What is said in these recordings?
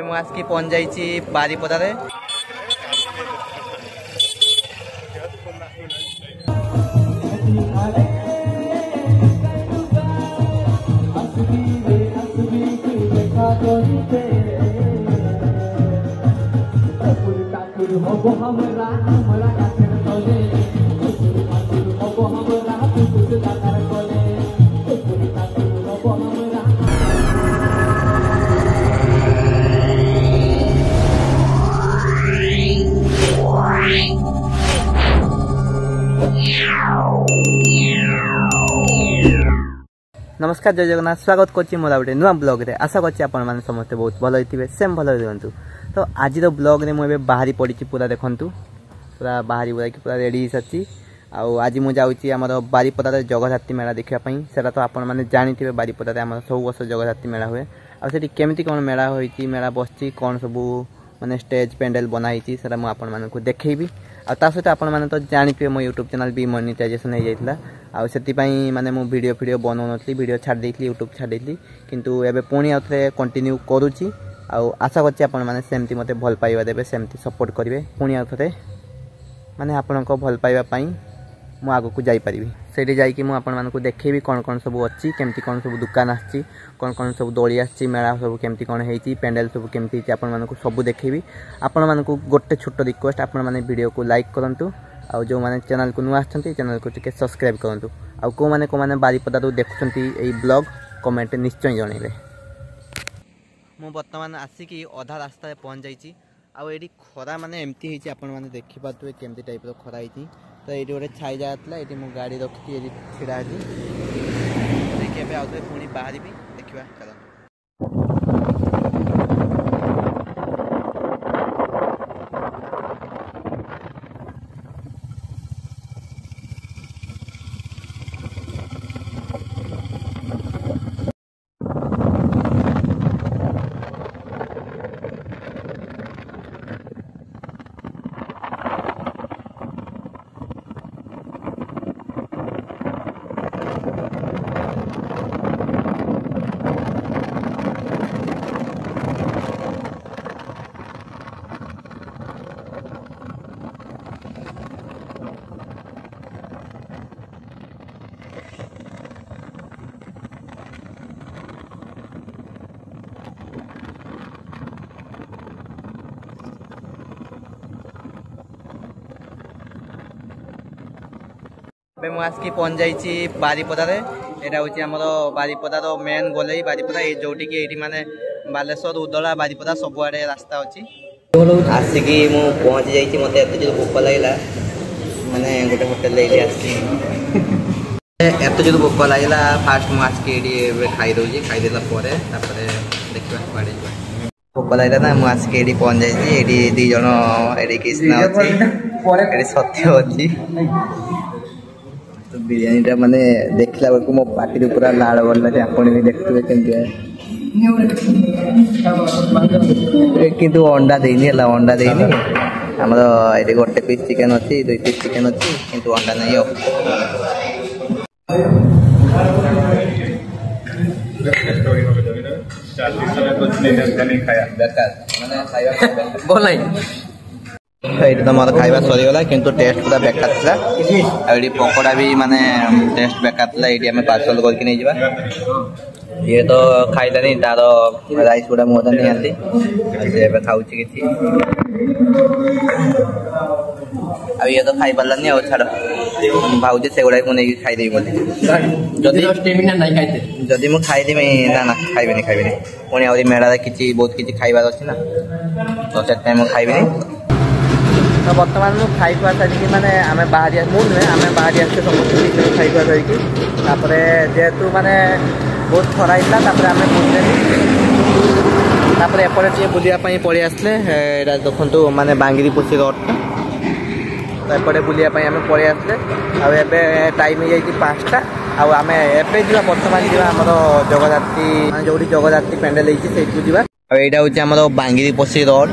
ଏବେ ମୁଁ ଆସିକି ପହଞ୍ଚି ଯାଇଛି ବାରିପଦାରେ। नमस्कार जय जगन्नाथ स्वागत करछि मोर गोटे नुआ ब्लॉग रे। आशा करछि आपण माने समस्त बहुत भल होइथिबे सेम भल रहंतु। तो आज रो ब्लॉग रे मु एबे बाहरी पड़िछि पूरा देखंतु पूरा बाहरी बुला कि पूरा रेडी सच्ची। आ आज मु जाउछि हमर बारिपदा रे जगद्धात्री मेला देखिया पई। सेटा तो आपण माने जानिथिबे बारिपदा रे हमर सब वर्ष जगद्धात्री मेला हुए। आ सेठी केमिति कोन मेला होइछि मेला बसछि कोन सबु माने स्टेज पेंडल बनाइछि सेटा मु आपण माने को देखैबी। आ ता सहित आपण माने तो जानिथिबे मो YouTube चैनल भी मोनेटाइजेशन हो जाइतला। आ सेति पई माने मु वीडियो बनाउनथली वीडियो छाड़ देइतली YouTube छाड़ देइतली किंतु एबे पुणी आउथरे कंटिन्यू करूछि। आ आशा करछि आपण माने सेमति मते भल पाइबा देबे सेमति सपोर्ट करिवे। पुणी आउथरे माने आपण को भल पाइबा पई मु आगो को जाई परिबी। सेठी जाई कि मु आपण माने को देखेबी कोन कोन सब अछि केमति कोन सब दुकान आछि कोन कोन सब दोली आछि मेला सब केमति कोन हेइछि पेंडल सब केमति हेइछि आपण माने को सब देखेबी। आपण माने को गोटे छोटो रिक्वेस्ट आपण माने वीडियो को लाइक करंतु। आ जो माने चैनल को नु आछंती चैनल को टिके सब्सक्राइब करंतु। आ को माने बारिपदा तो देखुछंती एई ब्लॉग कमेंट निश्चय जणैबे। मु वर्तमान आसिकी आधा रास्ता रे पहुंच जाईची। आ एडी खरा माने एमती हेइची आपण माने देखि पातुवे केमती टाइप रो खरा हेइची। तो ये गोटे छाई जाता ये मु गाड़ी रखी ये छिड़ा देखिए आउे पुणी बाहर भी देखा चलो। ମୁଁ ଆସିକି ପହଞ୍ଚି ଯାଇଛି ବାରିପଦାରେ। ଏଇଟା ହେଉଛି ଆମର ବାରିପଦାର ମେନ୍ ଗୋଲେଇ ବାରିପଦା ଏ ଯୋଉଠିକି ଏଇଠି ମାନେ ବାଲେଶ୍ୱର ଉଦଳା ବାରିପଦା ସବୁଆଡ଼େ ରାସ୍ତା ଅଛି। ଆସିକି ମୁଁ ପହଞ୍ଚି ଯାଇଛି। ମୋତେ ଏତେ ଜୋର ଭୋକ ଲାଗିଲା ମାନେ ଗୋଟେ ହୋଟେଲ ଏଇଠି ଆସିଛି। ଏତେ ଜୋର ଭୋକ ଲାଗିଲା ଫାଷ୍ଟ ମୁଁ ଆସିକି ଏଇଠି ଏବେ ଖାଇଦେଉଛି। ଖାଇଦେଲା ପରେ ତାପରେ ଦେଖିବା କୁଆଡ଼େ ଯିବା। ଭୋକ ଲାଗିଲା ନା ମୁଁ ଆସିକି ଏଇଠି ପହଞ୍ଚି ଯାଇଛି। ଏଇଠି ଦୁଇ ଜଣ ଏଇଠି କୃଷ୍ଣ ଅଛି ଏଇଠି ସତ୍ୟ ଅଛି। तो बिरयानी टा माने देखला बेलू मो पार्टी पूरा लाड़ गला आपण भी देखुए किंतु अंडा देनी है अंडा देनी आम ये गोटे पीस चिकेन अच्छी 2 पीस चिकेन अच्छी किंतु अंडा नहीं ये तो मोर खाଇବା सरीगला किंतु टेस्ट पूरा बेकार था। ये पकोड़ा भी माने टेस्ट बेकार था। ये आम पार्सल करके नहीं जावा। ये तो खाइलानी तार राइस गुड़ा मोदा नहीं आती से खाऊँ कि ये तो खाई पारानी आ छाड़ भावुँ से गुड़ा मुझे खाईदेवी बोली जदि मुझे खाईदेवी ना खाइबेनी पुणी आ मेला किसी बहुत किसी खाइबार अच्छी ना तो से खाइबेनी। तो बर्तमान मुझे खाई खुआ सारिकी मैंने आम बाहरी मुझे आम बाहरी आसे समस्त खाई खुआ सारिकी जेहेतु माने बहुत खरा होता आम बुझे एपटे बुलापी पलि आसले देखु माने बांगिरी पोषी रोडटा तो एपटे बुलापी आम पलि आसले आबे टाइम हो जाए 5टा आम एबे जा बर्तमान जा आम जगद्धात्री जो जगद्धात्री पेंडल होती जा यहाँ हूँ आम बांगिरी पोषी रोड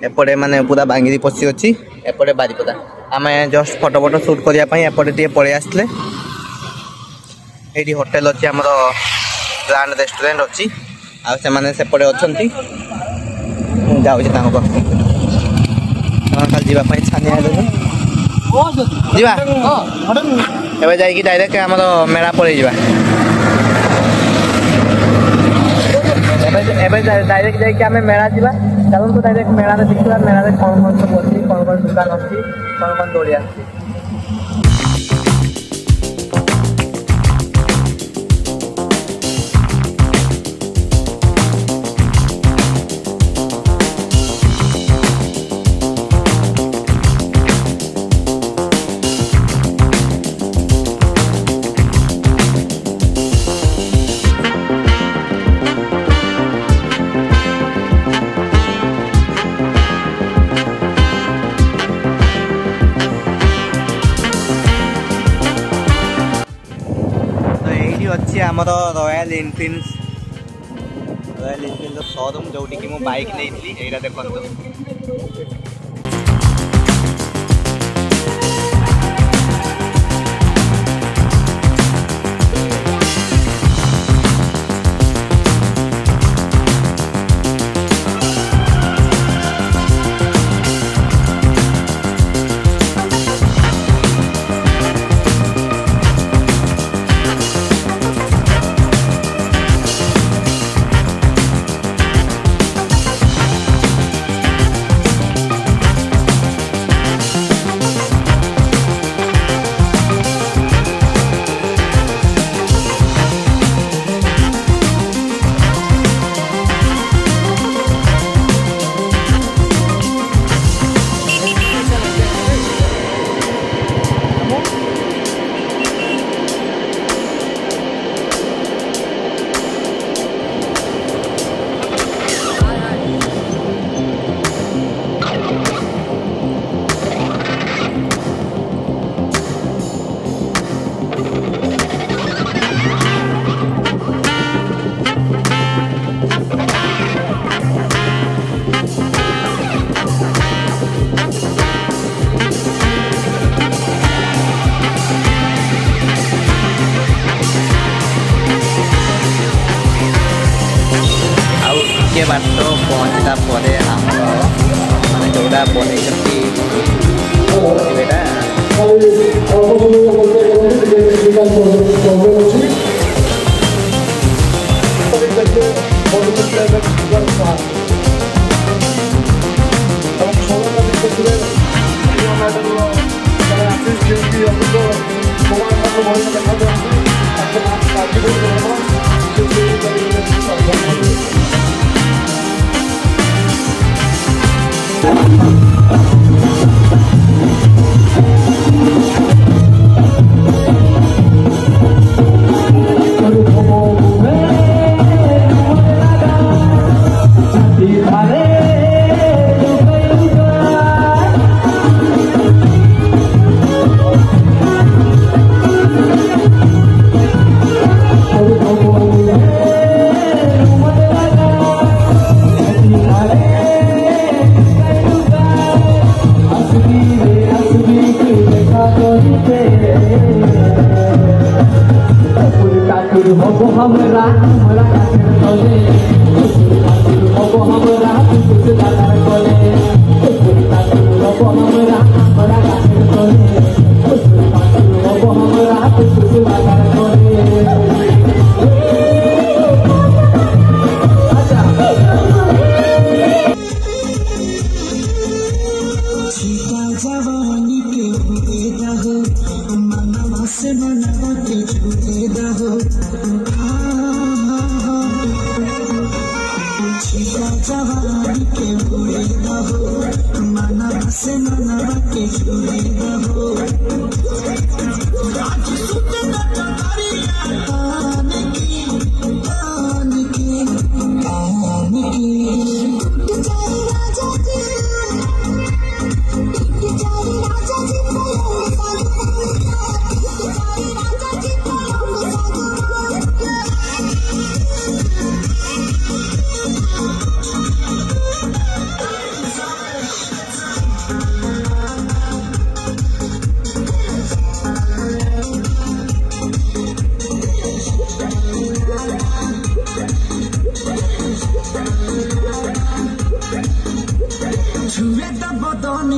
एपटे माने पूरा बांगिरी पोषी अच्छी एपटे बारिपदा आम जस्ट फोटो फोटो शूट करने एपटे पलि आसले ये होटेल अच्छी आमर ग्रांड रेस्टोरेंट अच्छी आने सेपटे अच्छा जाऊँ खाली जावाई छानिया जीवा एवं जाइए डायरेक्ट आम मेला पड़े डायरेक्ट जाइए आम मेला जा चलते डायरेक्ट मेला देखा मेला कौन कौन सब अच्छी कौन कौन दुकान अच्छी कौन कौन दौड़ी आसी अच्छी आमर रॉयल एनफिल्ड शोरूम जो मो बाइक नहीं यही देखो बाट पहुँचला जोड़ा बन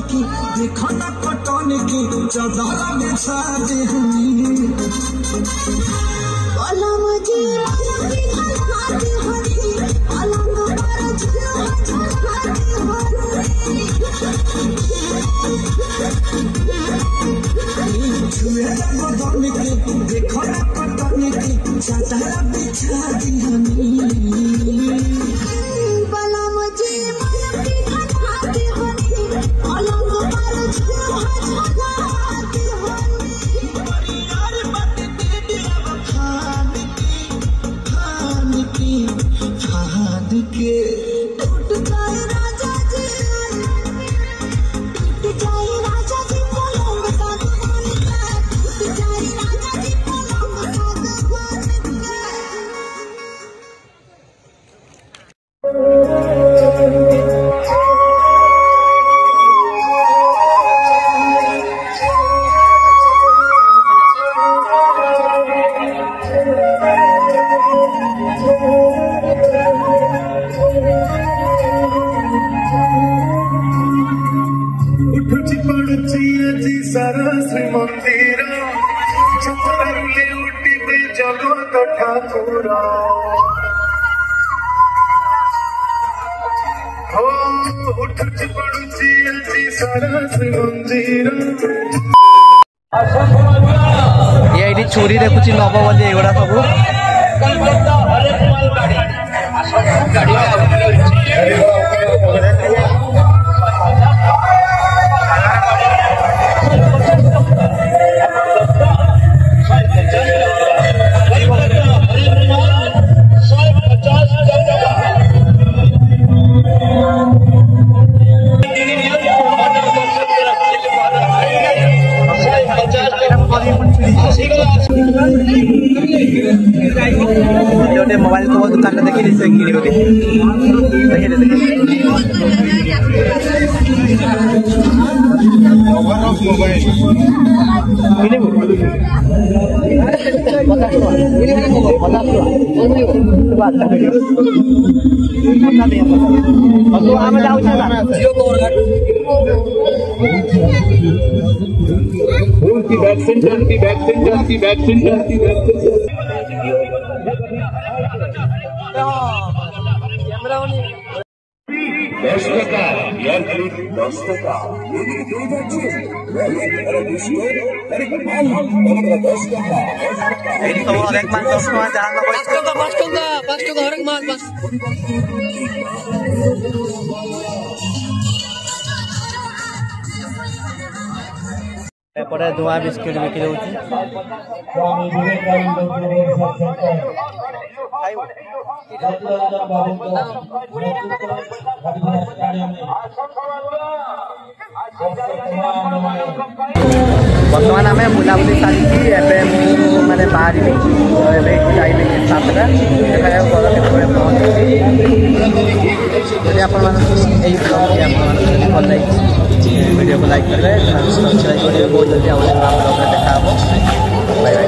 की देखो ना कटन की चादर बिछा दे हनी अलम जी अलम हाथ हनी अलम पर झुला छुए बदन की देखो ना कटन की चादर बिछा दे हनी सारा श्रीमंदिर छतरले उठिबे जगत ठाकुर हो उठुच पड़ुची আজি सारा श्रीमंदिर ये एठी छुरी देखुची नब बोली एगुड़ा सब मोबाइल को दुकान में देखी से किनी देखी एपटे धुआं बिस्किट बिक्री होची बर्तमान आम बुलाबुली सारी मैंने बाहर टाइम 7टा देखा घर केतने पहुँची यदि आपण भल लगे वीडियो को लाइक करेंगे सब्सक्राइब करेंगे बहुत जल्दी आगे देखा बाय बाय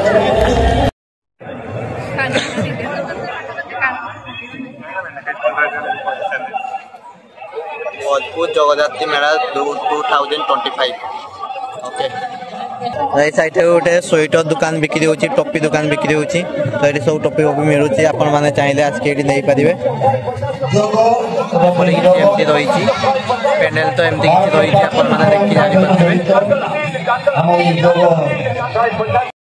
अद्भुत जगद्धात्री मेला 2025 ओके ये साइड गोटे स्वेटर दुकान बिक्री होची टोपी दुकान बिक्री होची तो ये सब टोपी भी मिलूँ आपण मैंने चाहिए आसिक नहीं पारे एमती रही पैनल तो एमती किसी रही देखी जानी पारे।